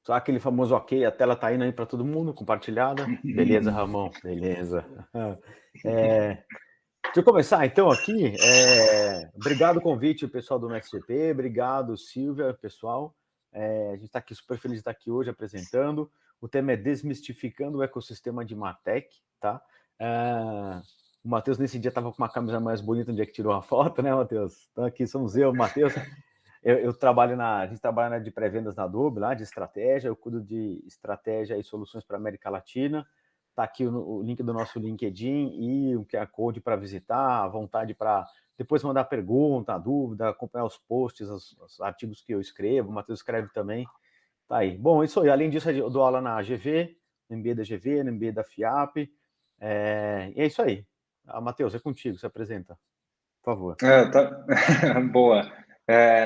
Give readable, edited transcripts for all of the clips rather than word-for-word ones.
Só aquele famoso ok, a tela tá indo aí para todo mundo, compartilhada. Beleza, Ramon, beleza. É, deixa eu começar então aqui. Obrigado o convite, pessoal do MaxGP, obrigado, Silvia, pessoal. A gente está aqui super feliz de estar aqui hoje apresentando. O tema é Desmistificando o Ecossistema de Martech, tá? O Matheus nesse dia estava com uma camisa mais bonita no dia que tirou a foto, né, Matheus? Então aqui somos eu, Matheus. Eu trabalho a gente trabalha na de pré-vendas na Adobe, lá de estratégia, eu cuido de estratégia e soluções para a América Latina. Está aqui o link do nosso LinkedIn e o QR Code para visitar, à vontade para depois mandar pergunta, dúvida, acompanhar os posts, os artigos que eu escrevo, o Matheus escreve também. Tá aí. Bom, isso aí. Além disso, eu dou aula na GV, no MBA da GV, no MBA da FIAP. E é isso aí. Matheus, é contigo, se apresenta, por favor. Boa.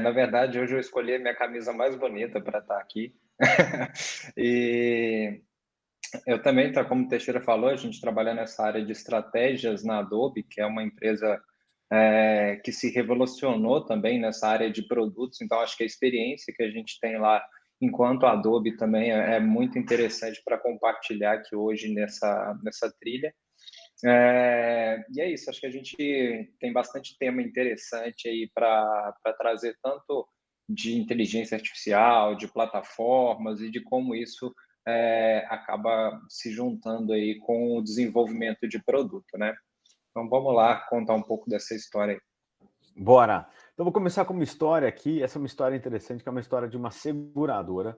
Na verdade, hoje eu escolhi a minha camisa mais bonita para estar aqui. E eu também, como o Teixeira falou, a gente trabalha nessa área de estratégias na Adobe, que é uma empresa que se revolucionou também nessa área de produtos. Então, acho que a experiência que a gente tem lá enquanto Adobe também é muito interessante para compartilhar aqui hoje nessa trilha. E é isso, acho que a gente tem bastante tema interessante aí para trazer tanto de inteligência artificial, de plataformas e de como isso acaba se juntando aí com o desenvolvimento de produto, né? Então vamos lá contar um pouco dessa história aí. Bora! Então vou começar com uma história aqui, essa é uma história interessante, que é uma história de uma seguradora.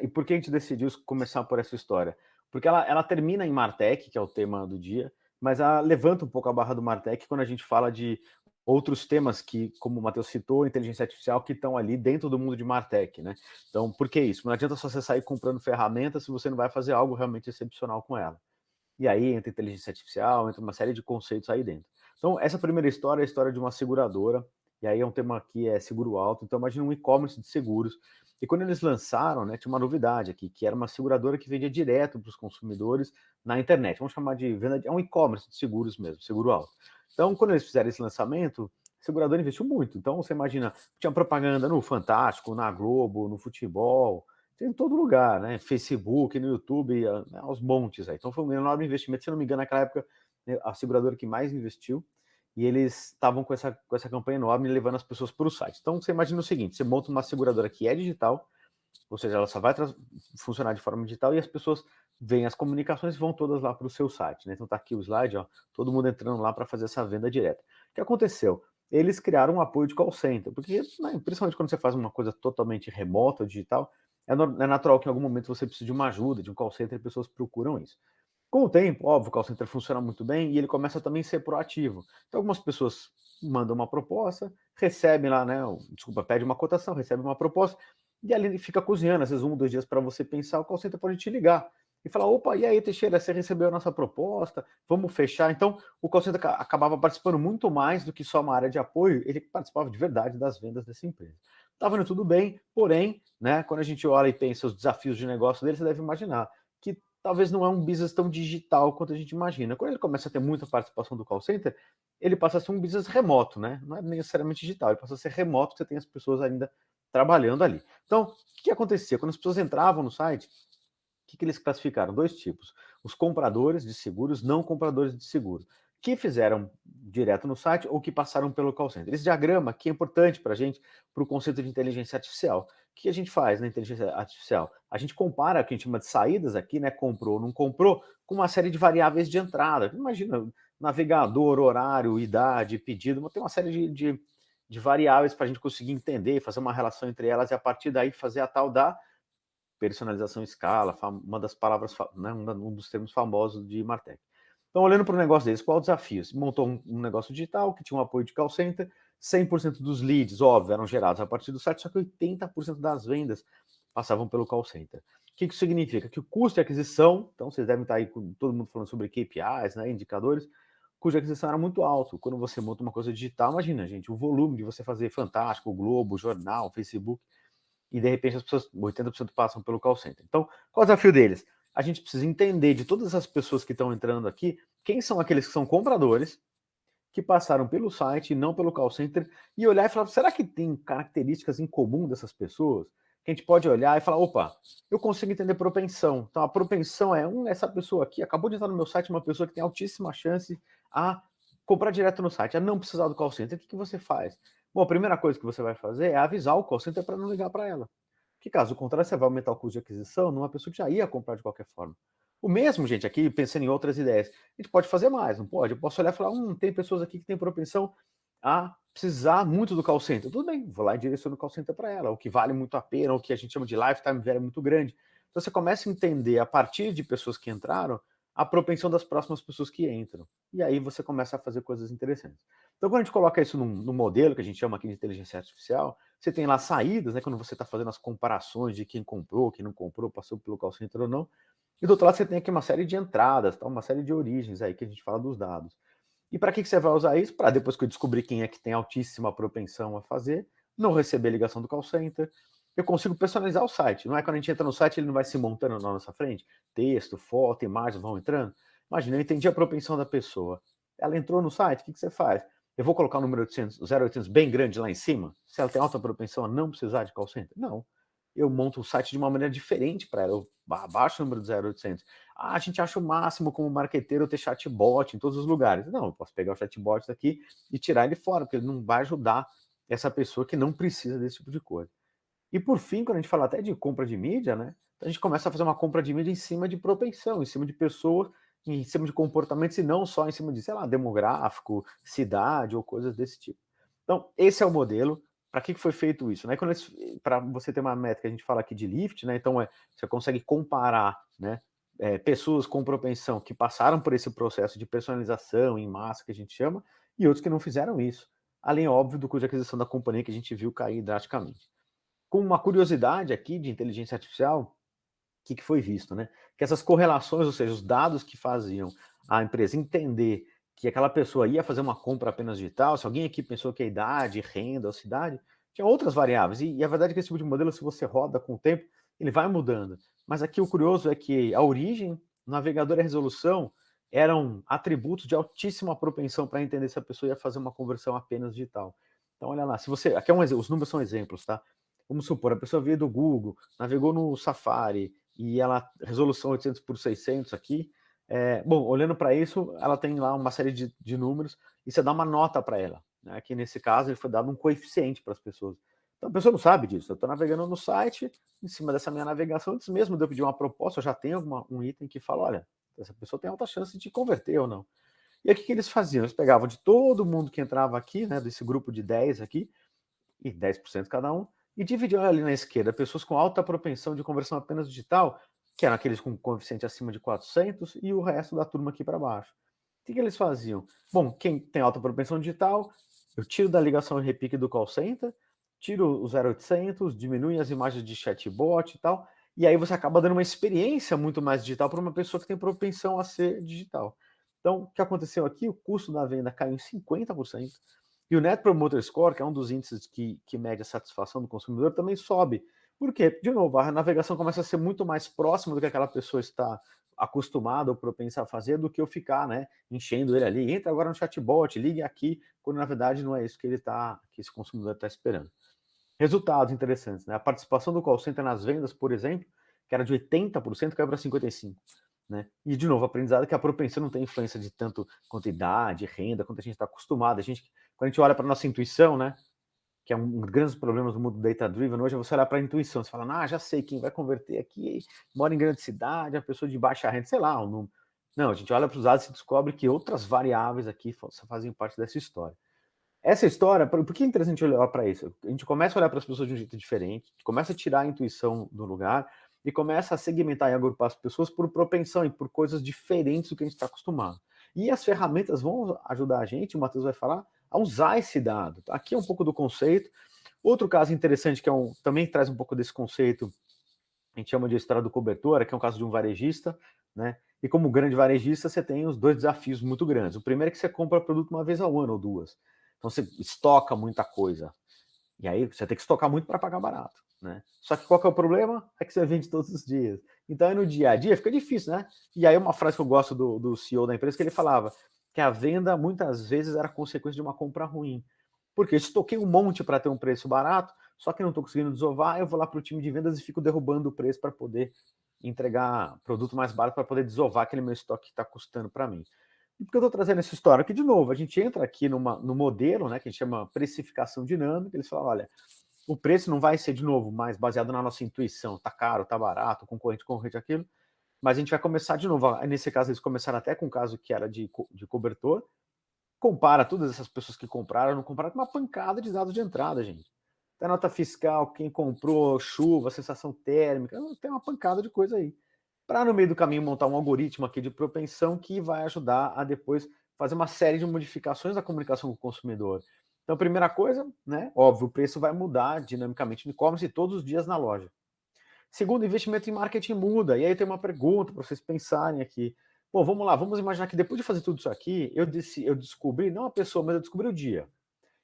E por que a gente decidiu começar por essa história? Porque ela termina em Martech, que é o tema do dia, mas ela levanta um pouco a barra do Martech quando a gente fala de outros temas que, como o Matheus citou, inteligência artificial, que estão ali dentro do mundo de Martech, né? Então, por que isso? Não adianta só você sair comprando ferramentas se você não vai fazer algo realmente excepcional com ela. E aí entra inteligência artificial, entra uma série de conceitos aí dentro. Então, essa primeira história é a história de uma seguradora, e aí é um tema que é seguro alto. Então, imagina um e-commerce de seguros. E quando eles lançaram, né, tinha uma novidade aqui, que era uma seguradora que vendia direto para os consumidores na internet. Vamos chamar de venda, é um e-commerce de seguros mesmo, seguro alto. Então, quando eles fizeram esse lançamento, a seguradora investiu muito. Então, você imagina, tinha propaganda no Fantástico, na Globo, no futebol, tem em todo lugar, né? Facebook, no YouTube, aos montes aí. Então foi um enorme investimento. Se não me engano, naquela época, a seguradora que mais investiu, e eles estavam com essa campanha enorme, levando as pessoas para o site. Então você imagina o seguinte: você monta uma seguradora que é digital, ou seja, ela só vai funcionar de forma digital, e as pessoas veem as comunicações e vão todas lá para o seu site, né? Então tá aqui o slide, ó, todo mundo entrando lá para fazer essa venda direta. O que aconteceu? Eles criaram um apoio de call center, porque, né, principalmente quando você faz uma coisa totalmente remota, digital, é natural que em algum momento você precise de uma ajuda, de um call center, e pessoas procuram isso. Com o tempo, óbvio, o call center funciona muito bem e ele começa também a ser proativo. Então, algumas pessoas mandam uma proposta, recebem lá, né? Pede uma cotação, recebe uma proposta, e ali ele fica cozinhando, às vezes 1, 2 dias para você pensar, o call center pode te ligar e falar: opa, e aí, Teixeira, você recebeu a nossa proposta, vamos fechar. Então, o call center acabava participando muito mais do que só uma área de apoio, ele participava de verdade das vendas dessa empresa. Estava indo tudo bem, porém, né, quando a gente olha e pensa os desafios de negócio dele, você deve imaginar que talvez não é um business tão digital quanto a gente imagina. Quando ele começa a ter muita participação do call center, ele passa a ser um business remoto, né? Não é necessariamente digital, ele passa a ser remoto, você tem as pessoas ainda trabalhando ali. Então, o que acontecia? Quando as pessoas entravam no site, que eles classificaram? 2 tipos: os compradores de seguros, não compradores de seguro, que fizeram direto no site ou que passaram pelo call center. Esse diagrama aqui é importante para a gente, para o conceito de inteligência artificial. O que a gente faz na inteligência artificial? A gente compara o que a gente chama de saídas aqui, né? Comprou ou não comprou, com uma série de variáveis de entrada. Imagina, navegador, horário, idade, pedido, tem uma série de variáveis para a gente conseguir entender, fazer uma relação entre elas e a partir daí fazer a tal da personalização em escala, uma das palavras, né, um dos termos famosos de Martech. Então, olhando para o negócio deles, qual o desafio? Se montou um negócio digital que tinha um apoio de call center, 100% dos leads, óbvio, eram gerados a partir do site, só que 80% das vendas passavam pelo call center. O que isso significa? Que o custo de aquisição, então vocês devem estar aí com todo mundo falando sobre KPIs, né, indicadores, o custo de aquisição era muito alto. Quando você monta uma coisa digital, imagina, gente, o volume de você fazer Fantástico, Globo, Jornal, Facebook, e de repente as pessoas, 80% passam pelo call center. Então, qual é o desafio deles? A gente precisa entender de todas as pessoas que estão entrando aqui, quem são aqueles que são compradores, que passaram pelo site e não pelo call center, e olhar e falar: será que tem características em comum dessas pessoas? que a gente pode olhar e falar, opa, eu consigo entender propensão. Então, a propensão é, essa pessoa aqui acabou de entrar no meu site, uma pessoa que tem altíssima chance a comprar direto no site, a não precisar do call center. O que você faz? Bom, a primeira coisa que você vai fazer é avisar o call center para não ligar para ela. Que caso contrário, você vai aumentar o custo de aquisição numa pessoa que já ia comprar de qualquer forma. O mesmo, gente, aqui, pensando em outras ideias, a gente pode fazer mais, não pode? Eu posso olhar e falar, tem pessoas aqui que têm propensão a precisar muito do call center. Tudo bem, vou lá e direciono o call center para ela, o que vale muito a pena, o que a gente chama de lifetime value muito grande. Então você começa a entender, a partir de pessoas que entraram, a propensão das próximas pessoas que entram. E aí você começa a fazer coisas interessantes. Então, quando a gente coloca isso num modelo que a gente chama aqui de inteligência artificial, você tem lá saídas, né, quando você está fazendo as comparações de quem comprou, quem não comprou, passou pelo call center ou não. E do outro lado você tem aqui uma série de entradas, tá? Uma série de origens aí que a gente fala dos dados. E para que você vai usar isso? Para depois que eu descobrir quem é que tem altíssima propensão a fazer, não receber ligação do call center, eu consigo personalizar o site. Não é quando a gente entra no site, ele não vai se montando na nossa frente? Texto, foto, imagens vão entrando. Imagina, eu entendi a propensão da pessoa. Ela entrou no site, o que você faz? Eu vou colocar o número 800, 0800 bem grande lá em cima? Se ela tem alta propensão a não precisar de call center? Não. Eu monto o site de uma maneira diferente para ela. Eu abaixo o número do 0800. A gente acha o máximo como marqueteiro ter chatbot em todos os lugares. Não, eu posso pegar o chatbot daqui e tirar ele fora, porque ele não vai ajudar essa pessoa que não precisa desse tipo de coisa. E por fim, quando a gente fala até de compra de mídia, né? A gente começa a fazer uma compra de mídia em cima de propensão, em cima de pessoas, em cima de comportamentos e não só em cima de, sei lá, demográfico, cidade ou coisas desse tipo. Então, esse é o modelo. Para que foi feito isso? Né? Para você ter uma métrica, a gente fala aqui de lift, né? Então você consegue comparar, né? Pessoas com propensão que passaram por esse processo de personalização em massa, que a gente chama, e outros que não fizeram isso. Além, óbvio, do custo de aquisição da companhia que a gente viu cair drasticamente. Com uma curiosidade aqui de inteligência artificial, o que foi visto, né? Que essas correlações, ou seja, os dados que faziam a empresa entender que aquela pessoa ia fazer uma compra apenas digital, se alguém aqui pensou que a idade, renda ou cidade, tinha outras variáveis. E a verdade é que esse tipo de modelo, se você roda com o tempo, ele vai mudando. Mas aqui o curioso é que a origem, o navegador e a resolução eram atributos de altíssima propensão para entender se a pessoa ia fazer uma conversão apenas digital. Então, olha lá, se você. Aqui os números são exemplos, tá? Vamos supor, a pessoa veio do Google, navegou no Safari, e ela, resolução 800 por 600 aqui, bom, olhando para isso, ela tem lá uma série de números, e você dá uma nota para ela. Né? Aqui nesse caso, ele foi dado um coeficiente para as pessoas. Então a pessoa não sabe disso. Eu estou navegando no site, em cima dessa minha navegação, antes mesmo de eu pedir uma proposta, eu já tenho um item que fala, olha, essa pessoa tem alta chance de converter ou não. E aí o que eles faziam? Eles pegavam de todo mundo que entrava aqui, né, desse grupo de 10 aqui, e 10% cada um, e dividiam ali na esquerda pessoas com alta propensão de conversão apenas digital, que eram aqueles com coeficiente acima de 400, e o resto da turma aqui para baixo. O que eles faziam? Bom, quem tem alta propensão digital, eu tiro da ligação e repique do call center, tiro o 0800, diminui as imagens de chatbot e tal, e aí você acaba dando uma experiência muito mais digital para uma pessoa que tem propensão a ser digital. Então, o que aconteceu aqui? O custo da venda caiu em 50%, e o Net Promoter Score, que é um dos índices que mede a satisfação do consumidor, também sobe. Por quê? De novo, a navegação começa a ser muito mais próxima do que aquela pessoa está acostumada ou propensa a fazer, do que eu ficar, né, enchendo ele ali. Entra agora no chatbot, ligue aqui, quando na verdade não é isso que que esse consumidor está esperando. Resultados interessantes, né? A participação do call center nas vendas, por exemplo, que era de 80%, caiu para 55%. Né? E, de novo, aprendizado que a propensão não tem influência de tanto quanto idade, renda, quanto a gente está acostumado. Quando a gente olha para a nossa intuição, né? Que é um dos grandes problemas do mundo data-driven hoje, é você olhar para a intuição. Você fala, já sei quem vai converter aqui, mora em grande cidade, a pessoa de baixa renda, sei lá. Não, a gente olha para os dados e descobre que outras variáveis aqui fazem parte dessa história. Essa história, por que é interessante olhar para isso? A gente começa a olhar para as pessoas de um jeito diferente, começa a tirar a intuição do lugar e começa a segmentar e agrupar as pessoas por propensão e por coisas diferentes do que a gente está acostumado. E as ferramentas vão ajudar a gente, o Matheus vai falar, a usar esse dado. Aqui é um pouco do conceito. Outro caso interessante, que também traz um pouco desse conceito, a gente chama de história do cobertor, que é um caso de um varejista, né? E como grande varejista, você tem os dois desafios muito grandes. O primeiro é que você compra produto uma vez ao ano ou duas. Então você estoca muita coisa. E aí você tem que estocar muito para pagar barato, né? Só que qual que é o problema? É que você vende todos os dias. Então aí no dia a dia fica difícil, né? E aí uma frase que eu gosto do CEO da empresa, que ele falava que a venda muitas vezes era consequência de uma compra ruim. Porque eu estoquei um monte para ter um preço barato, só que não estou conseguindo desovar, eu vou lá para o time de vendas e fico derrubando o preço para poder entregar produto mais barato, para poder desovar aquele meu estoque que está custando para mim. E por que eu estou trazendo essa história? Aqui, de novo, a gente entra aqui no modelo, né, que a gente chama precificação dinâmica, eles falam, olha, o preço não vai ser, de novo, mais baseado na nossa intuição, tá caro, tá barato, concorrente, aquilo, mas a gente vai começar de novo, nesse caso eles começaram até com um caso que era de cobertor, compara todas essas pessoas que compraram, não compraram, com uma pancada de dados de entrada, gente. Tem nota fiscal, quem comprou, chuva, sensação térmica, tem uma pancada de coisa aí. Para no meio do caminho montar um algoritmo aqui de propensão que vai ajudar a depois fazer uma série de modificações da comunicação com o consumidor. Então, primeira coisa, né? Óbvio, o preço vai mudar dinamicamente no e-commerce todos os dias na loja. Segundo, investimento em marketing muda. E aí tem uma pergunta para vocês pensarem aqui. Bom, vamos lá, vamos imaginar que depois de fazer tudo isso aqui, eu descobri, não a pessoa, mas eu descobri o dia.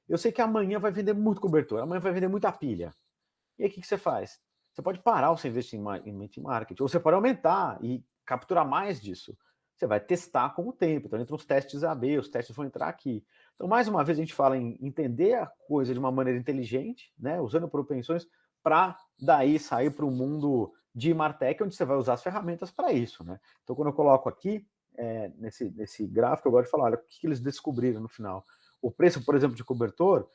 Eu sei que amanhã vai vender muito cobertor, amanhã vai vender muita pilha. E aí o que você faz? Você pode parar o seu investimento em marketing, ou você pode aumentar e capturar mais disso. Você vai testar com o tempo. Então, entra os testes AB, os testes vão entrar aqui. Então, mais uma vez, a gente fala em entender a coisa de uma maneira inteligente, né, usando propensões, para daí sair para o mundo de Martech, onde você vai usar as ferramentas para isso. Né? Então, quando eu coloco aqui, nesse gráfico, eu gosto de falar, olha, o que eles descobriram no final. O preço, por exemplo, de cobertor,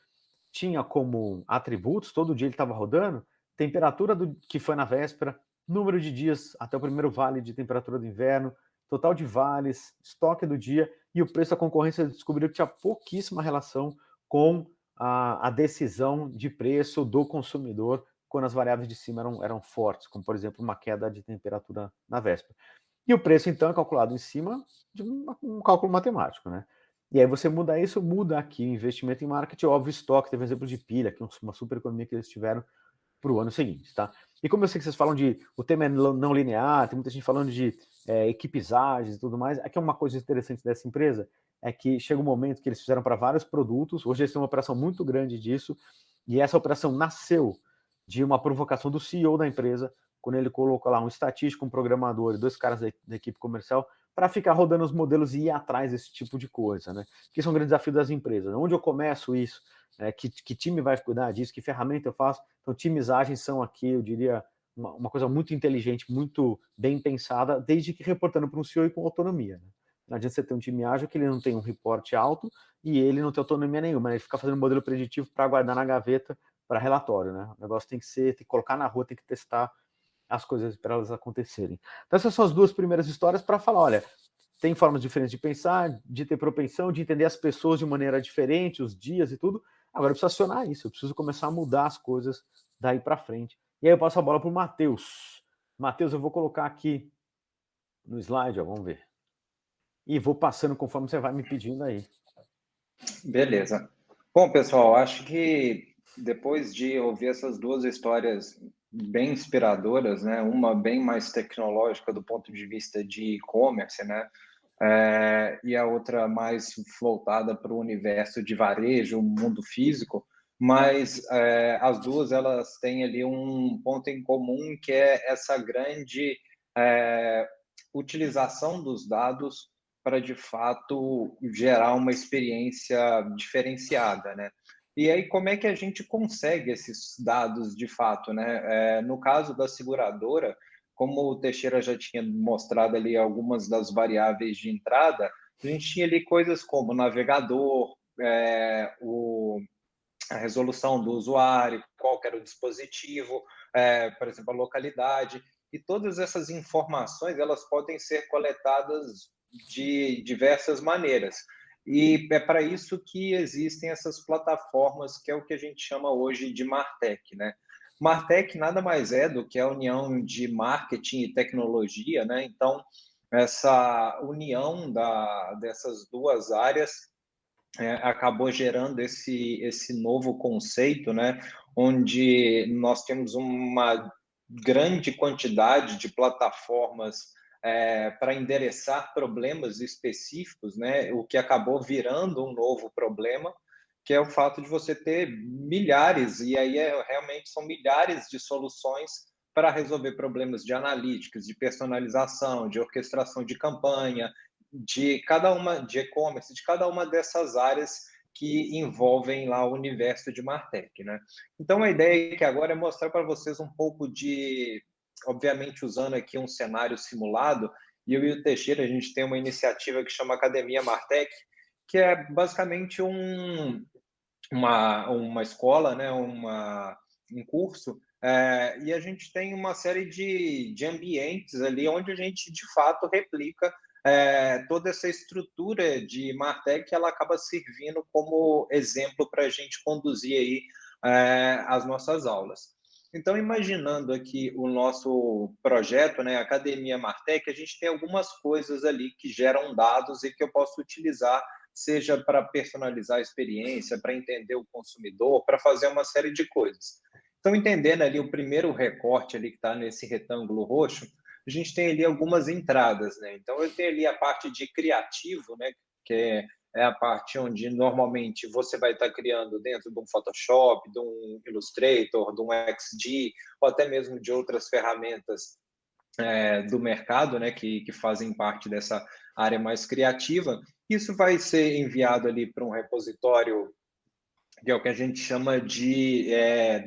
tinha como atributos, todo dia ele estava rodando, temperatura que foi na véspera, número de dias até o primeiro vale de temperatura do inverno, total de vales, estoque do dia, e o preço da concorrência descobriu que tinha pouquíssima relação com a decisão de preço do consumidor quando as variáveis de cima eram fortes, como, por exemplo, uma queda de temperatura na véspera. E o preço, então, é calculado em cima de um cálculo matemático, né? E aí você muda isso, muda aqui o investimento em marketing, óbvio, estoque, teve um exemplo de pilha, que é uma super economia que eles tiveram para o ano seguinte, tá? E como eu sei que vocês falam de, o tema é não linear, tem muita gente falando de equipes ágeis e tudo mais, aqui é uma coisa interessante dessa empresa, é que chega um momento que eles fizeram para vários produtos, hoje eles têm uma operação muito grande disso, e essa operação nasceu de uma provocação do CEO da empresa, quando ele colocou lá um estatístico, um programador e 2 caras da equipe comercial, para ficar rodando os modelos e ir atrás desse tipo de coisa, né? Que são grandes desafios das empresas. Onde eu começo isso? Que time vai cuidar disso? Que ferramenta eu faço? Então, times ágeis são aqui, eu diria, uma coisa muito inteligente, muito bem pensada, desde que reportando para um CEO e com autonomia. Né? Não adianta você ter um time ágil que ele não tem um reporte alto e ele não tem autonomia nenhuma, né? Ele fica fazendo um modelo preditivo para guardar na gaveta para relatório, né? O negócio tem que colocar na rua, tem que testar as coisas para elas acontecerem. Então, essas são as 2 primeiras histórias para falar, olha, tem formas diferentes de pensar, de ter propensão, de entender as pessoas de maneira diferente, os dias e tudo. Agora eu preciso acionar isso, eu preciso começar a mudar as coisas daí para frente. E aí eu passo a bola para o Matheus. Matheus, eu vou colocar aqui no slide, ó, vamos ver. E vou passando conforme você vai me pedindo aí. Beleza. Bom, pessoal, acho que depois de ouvir essas 2 histórias bem inspiradoras, né? Uma bem mais tecnológica do ponto de vista de e-commerce, né? E a outra mais voltada para o universo de varejo, mundo físico, mas as 2 elas têm ali um ponto em comum, que é essa grande utilização dos dados para, de fato, gerar uma experiência diferenciada, né? E aí, como é que a gente consegue esses dados de fato, né? No caso da seguradora, como o Teixeira já tinha mostrado ali algumas das variáveis de entrada, a gente tinha ali coisas como o navegador, a resolução do usuário, qual que era o dispositivo, por exemplo, a localidade, e todas essas informações elas podem ser coletadas de diversas maneiras. E é para isso que existem essas plataformas, que é o que a gente chama hoje de Martech, né? Martech nada mais é do que a união de marketing e tecnologia, né? Então, essa união dessas 2 áreas acabou gerando esse novo conceito, né? Onde nós temos uma grande quantidade de plataformas para endereçar problemas específicos, né? O que acabou virando um novo problema, que é o fato de você ter milhares, e aí realmente são milhares de soluções para resolver problemas de analíticas, de personalização, de orquestração de campanha, de cada uma de e-commerce, de cada uma dessas áreas que envolvem lá o universo de Martech, né? Então, a ideia que agora é mostrar para vocês um pouco de, obviamente, usando aqui um cenário simulado, e eu e o Teixeira, a gente tem uma iniciativa que chama Academia Martech, que é basicamente uma escola, né, um curso, e a gente tem uma série de ambientes ali onde a gente, de fato, replica toda essa estrutura de Martech, ela acaba servindo como exemplo para a gente conduzir aí as nossas aulas. Então, imaginando aqui o nosso projeto, né, Academia Martech, a gente tem algumas coisas ali que geram dados e que eu posso utilizar, seja para personalizar a experiência, para entender o consumidor, para fazer uma série de coisas. Então, entendendo ali o primeiro recorte ali que está nesse retângulo roxo, a gente tem ali algumas entradas, né? Então, eu tenho ali a parte de criativo, né, que é a parte onde normalmente você vai estar criando dentro de um Photoshop, de um Illustrator, de um XD, ou até mesmo de outras ferramentas do mercado, né, que fazem parte dessa área mais criativa. Isso vai ser enviado ali para um repositório que é o que a gente chama de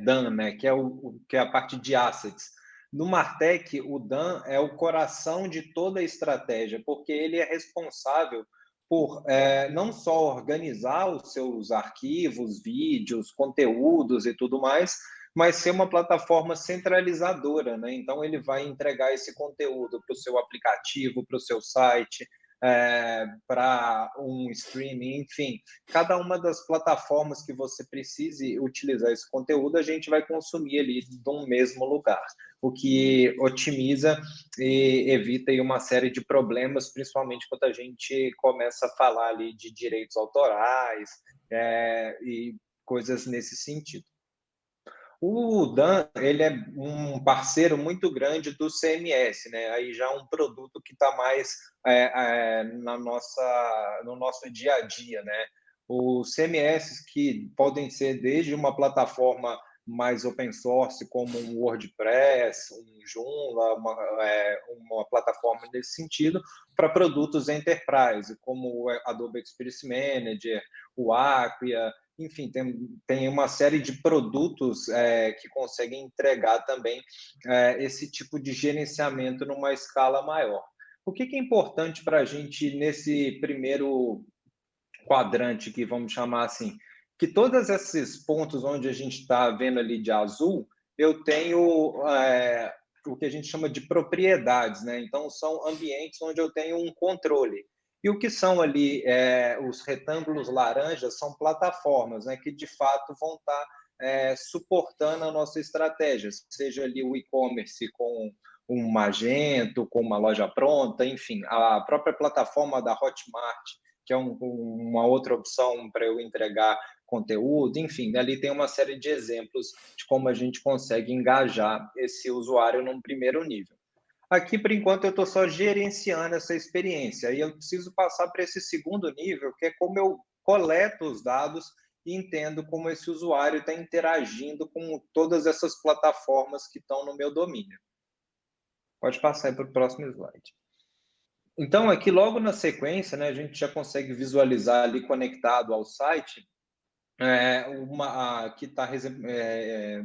DAM, né, que é a parte de assets. No Martech, o DAM é o coração de toda a estratégia, porque ele é responsável por não só organizar os seus arquivos, vídeos, conteúdos e tudo mais, mas ser uma plataforma centralizadora, né? Então, ele vai entregar esse conteúdo para o seu aplicativo, para o seu site, para um streaming, enfim, cada uma das plataformas que você precise utilizar esse conteúdo, a gente vai consumir ali de um mesmo lugar, o que otimiza e evita aí uma série de problemas, principalmente quando a gente começa a falar ali de direitos autorais e coisas nesse sentido. O Dan, ele é um parceiro muito grande do CMS, né? Aí já um produto que está mais no nosso dia a dia, né? Os CMS que podem ser desde uma plataforma mais open source, como um WordPress, um Joomla, uma plataforma nesse sentido, para produtos enterprise, como o Adobe Experience Manager, o Acquia, enfim, tem uma série de produtos que conseguem entregar também esse tipo de gerenciamento numa escala maior. O que é importante para a gente nesse primeiro quadrante, que vamos chamar assim, que todos esses pontos onde a gente está vendo ali de azul, eu tenho o que a gente chama de propriedades, né? Então, são ambientes onde eu tenho um controle. E o que são ali os retângulos laranjas são plataformas, né, que de fato vão estar suportando a nossa estratégia, seja ali o e-commerce com um Magento, com uma loja pronta, enfim, a própria plataforma da Hotmart, que é uma outra opção para eu entregar conteúdo, enfim, ali tem uma série de exemplos de como a gente consegue engajar esse usuário num primeiro nível. Aqui, por enquanto, eu estou só gerenciando essa experiência. Aí eu preciso passar para esse segundo nível, que é como eu coleto os dados e entendo como esse usuário está interagindo com todas essas plataformas que estão no meu domínio. Pode passar aí para o próximo slide. Então, aqui logo na sequência, né, a gente já consegue visualizar ali conectado ao site que está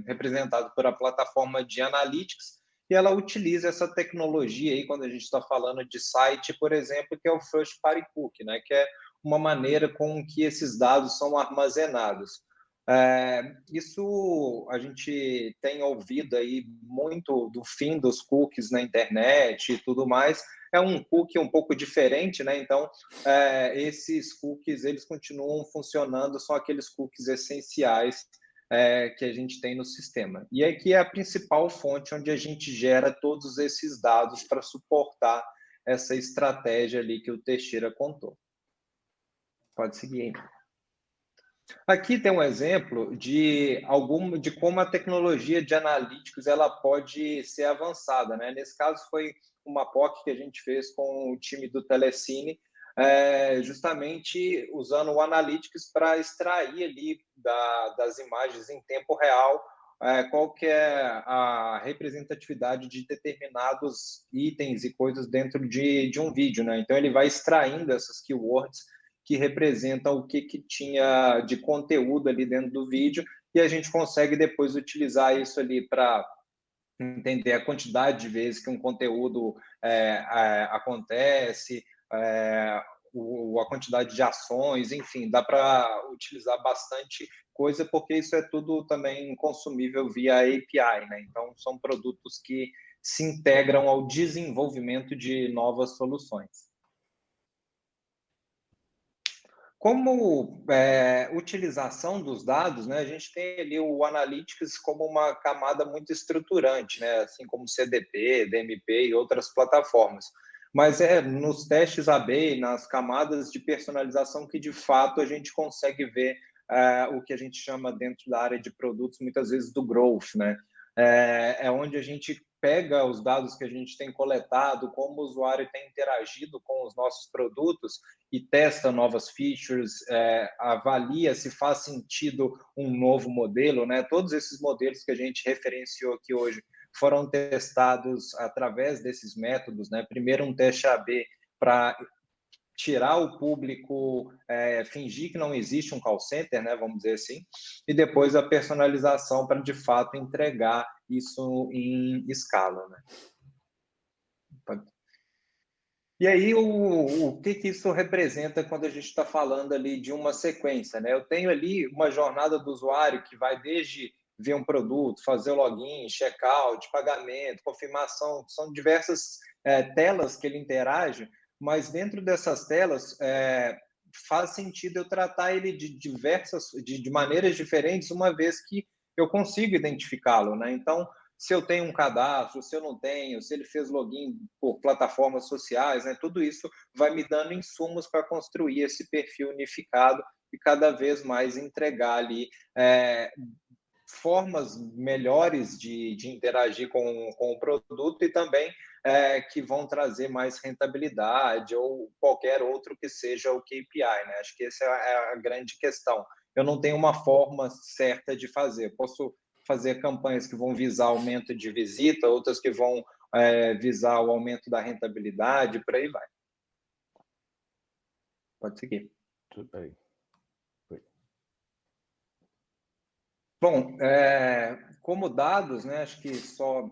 representado por a plataforma de Analytics, e ela utiliza essa tecnologia aí quando a gente está falando de site, por exemplo, que é o First Party Cookie, né, que é uma maneira com que esses dados são armazenados. Isso a gente tem ouvido aí muito do fim dos cookies na internet e tudo mais. É um cookie um pouco diferente, né? Então, esses cookies, eles continuam funcionando, são aqueles cookies essenciais que a gente tem no sistema. E aqui é a principal fonte onde a gente gera todos esses dados para suportar essa estratégia ali que o Teixeira contou. Pode seguir aí. Aqui tem um exemplo de como a tecnologia de analíticos ela pode ser avançada, né? Nesse caso foi uma POC que a gente fez com o time do Telecine, justamente usando o Analytics para extrair ali das imagens em tempo real qual que é a representatividade de determinados itens e coisas dentro de um vídeo, né? Então ele vai extraindo essas keywords que representa o que tinha de conteúdo ali dentro do vídeo, e a gente consegue depois utilizar isso ali para entender a quantidade de vezes que um conteúdo acontece, a quantidade de ações, enfim, dá para utilizar bastante coisa, porque isso é tudo também consumível via API, né? Então, são produtos que se integram ao desenvolvimento de novas soluções. Como utilização dos dados, né, a gente tem ali o Analytics como uma camada muito estruturante, né, assim como CDP, DMP e outras plataformas. Mas é nos testes AB e nas camadas de personalização que, de fato, a gente consegue ver o que a gente chama dentro da área de produtos, muitas vezes, do growth, né? É onde a gente pega os dados que a gente tem coletado, como o usuário tem interagido com os nossos produtos e testa novas features, avalia se faz sentido um novo modelo, né? Todos esses modelos que a gente referenciou aqui hoje foram testados através desses métodos, né? Primeiro um teste AB para tirar o público, fingir que não existe um call center, né, vamos dizer assim, e depois a personalização para, de fato, entregar isso em escala, né? E aí, o que isso representa quando a gente está falando ali de uma sequência, né? Eu tenho ali uma jornada do usuário que vai desde ver um produto, fazer o login, checkout, pagamento, confirmação, são diversas telas que ele interage, mas dentro dessas telas faz sentido eu tratar ele de maneiras diferentes, uma vez que eu consigo identificá-lo, né? Então, se eu tenho um cadastro, se eu não tenho, se ele fez login por plataformas sociais, né? Tudo isso vai me dando insumos para construir esse perfil unificado e cada vez mais entregar ali formas melhores de interagir com o produto e também que vão trazer mais rentabilidade ou qualquer outro que seja o KPI, né? Acho que essa é a grande questão. Eu não tenho uma forma certa de fazer. Posso fazer campanhas que vão visar aumento de visita, outras que vão visar o aumento da rentabilidade, por aí vai. Pode seguir. Tudo bem. Bom, como dados, né, acho que só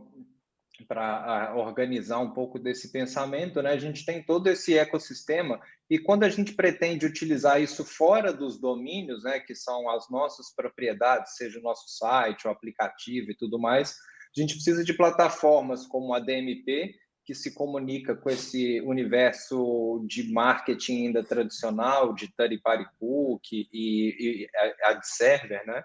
para organizar um pouco desse pensamento, né, a gente tem todo esse ecossistema e quando a gente pretende utilizar isso fora dos domínios, né, que são as nossas propriedades, seja o nosso site, o aplicativo e tudo mais, a gente precisa de plataformas como a DMP, que se comunica com esse universo de marketing ainda tradicional, de third-party cookie e ad server, né?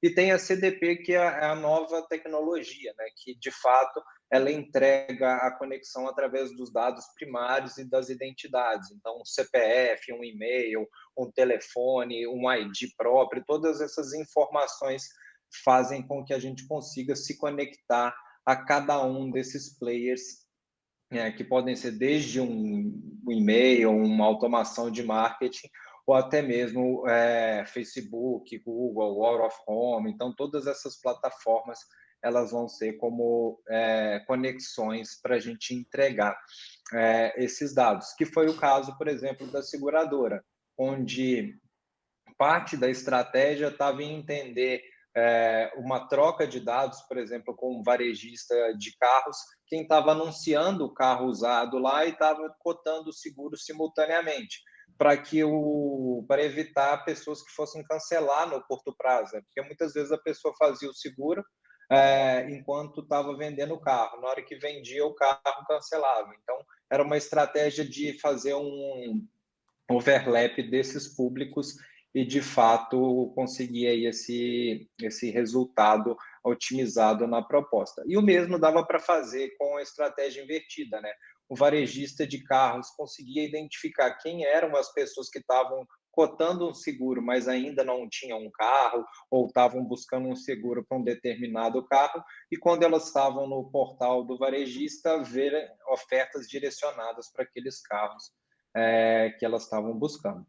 E tem a CDP, que é a nova tecnologia, né? Que, de fato, ela entrega a conexão através dos dados primários e das identidades. Então, um CPF, um e-mail, um telefone, um ID próprio, todas essas informações fazem com que a gente consiga se conectar a cada um desses players, que podem ser desde um e-mail, uma automação de marketing, ou até mesmo Facebook, Google, Out of Home. Então, todas essas plataformas elas vão ser como conexões para a gente entregar esses dados, que foi o caso, por exemplo, da seguradora, onde parte da estratégia estava em entender uma troca de dados, por exemplo, com um varejista de carros, quem estava anunciando o carro usado lá e estava cotando o seguro simultaneamente, para evitar pessoas que fossem cancelar no curto prazo, né? Porque muitas vezes a pessoa fazia o seguro enquanto estava vendendo o carro, na hora que vendia o carro cancelava. Então, era uma estratégia de fazer um overlap desses públicos e, de fato, conseguir aí esse resultado otimizado na proposta. E o mesmo dava para fazer com a estratégia invertida, né? O varejista de carros conseguia identificar quem eram as pessoas que estavam cotando um seguro, mas ainda não tinham um carro, ou estavam buscando um seguro para um determinado carro, e quando elas estavam no portal do varejista, ver ofertas direcionadas para aqueles carros que elas estavam buscando.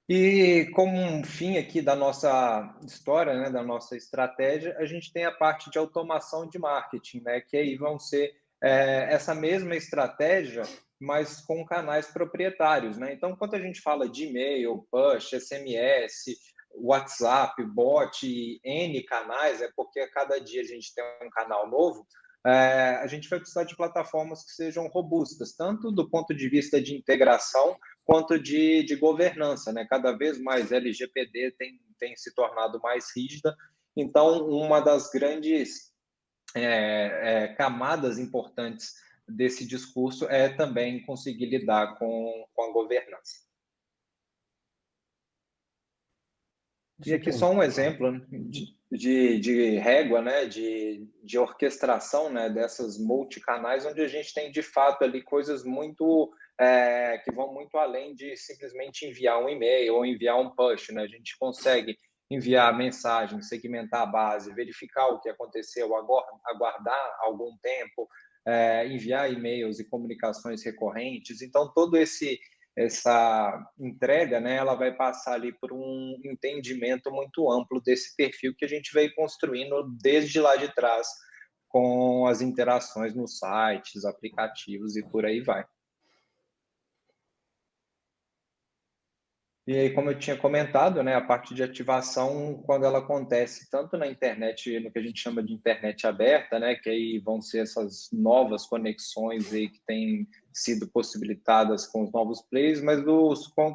E como um fim aqui da nossa história, né, da nossa estratégia, a gente tem a parte de automação de marketing, né, que aí vão ser essa mesma estratégia, mas com canais proprietários, né? Então, quando a gente fala de e-mail, push, SMS, WhatsApp, bot, N canais, é porque a cada dia a gente tem um canal novo, a gente vai precisar de plataformas que sejam robustas, tanto do ponto de vista de integração quanto de governança, né? Cada vez mais LGPD tem se tornado mais rígida, então uma das grandes camadas importantes desse discurso é também conseguir lidar com a governança. E aqui só um exemplo, né, de régua, né, de orquestração, né, dessas multicanais, onde a gente tem, de fato, ali coisas muito que vão muito além de simplesmente enviar um e-mail ou enviar um push, né? A gente consegue enviar mensagem, segmentar a base, verificar o que aconteceu, aguardar algum tempo, enviar e-mails e comunicações recorrentes. Então, todo essa entrega, né, ela vai passar ali por um entendimento muito amplo desse perfil que a gente veio construindo desde lá de trás, com as interações nos sites, aplicativos e por aí vai. E aí, como eu tinha comentado, né, a parte de ativação, quando ela acontece tanto na internet, no que a gente chama de internet aberta, né, que aí vão ser essas novas conexões aí que têm sido possibilitadas com os novos players, mas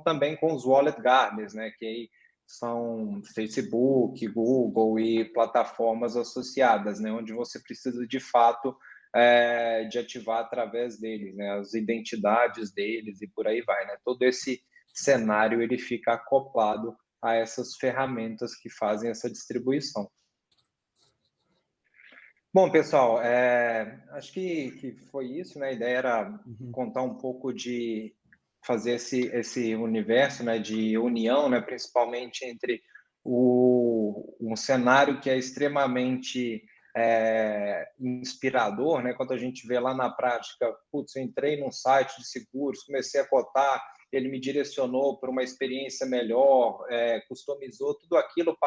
também com os wallet gardeners, né, que aí são Facebook, Google e plataformas associadas, né, onde você precisa de fato de ativar através deles, né, as identidades deles e por aí vai, né, todo esse cenário ele fica acoplado a essas ferramentas que fazem essa distribuição. Bom, pessoal, acho que foi isso, né? A ideia era contar um pouco de fazer esse universo, né, de união, né, principalmente entre um cenário que é extremamente inspirador, né? Quando a gente vê lá na prática, putz, eu entrei num site de seguros, comecei a cotar, ele me direcionou para uma experiência melhor, customizou, tudo aquilo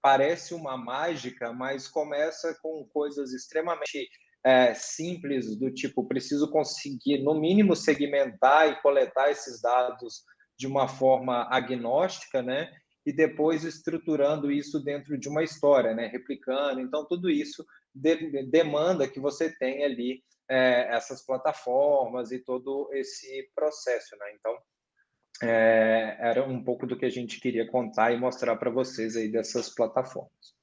parece uma mágica, mas começa com coisas extremamente simples, do tipo, preciso conseguir, no mínimo, segmentar e coletar esses dados de uma forma agnóstica, né? E depois estruturando isso dentro de uma história, né? Replicando. Então, tudo isso demanda que você tenha ali essas plataformas e todo esse processo, né? Então, era um pouco do que a gente queria contar e mostrar para vocês aí dessas plataformas.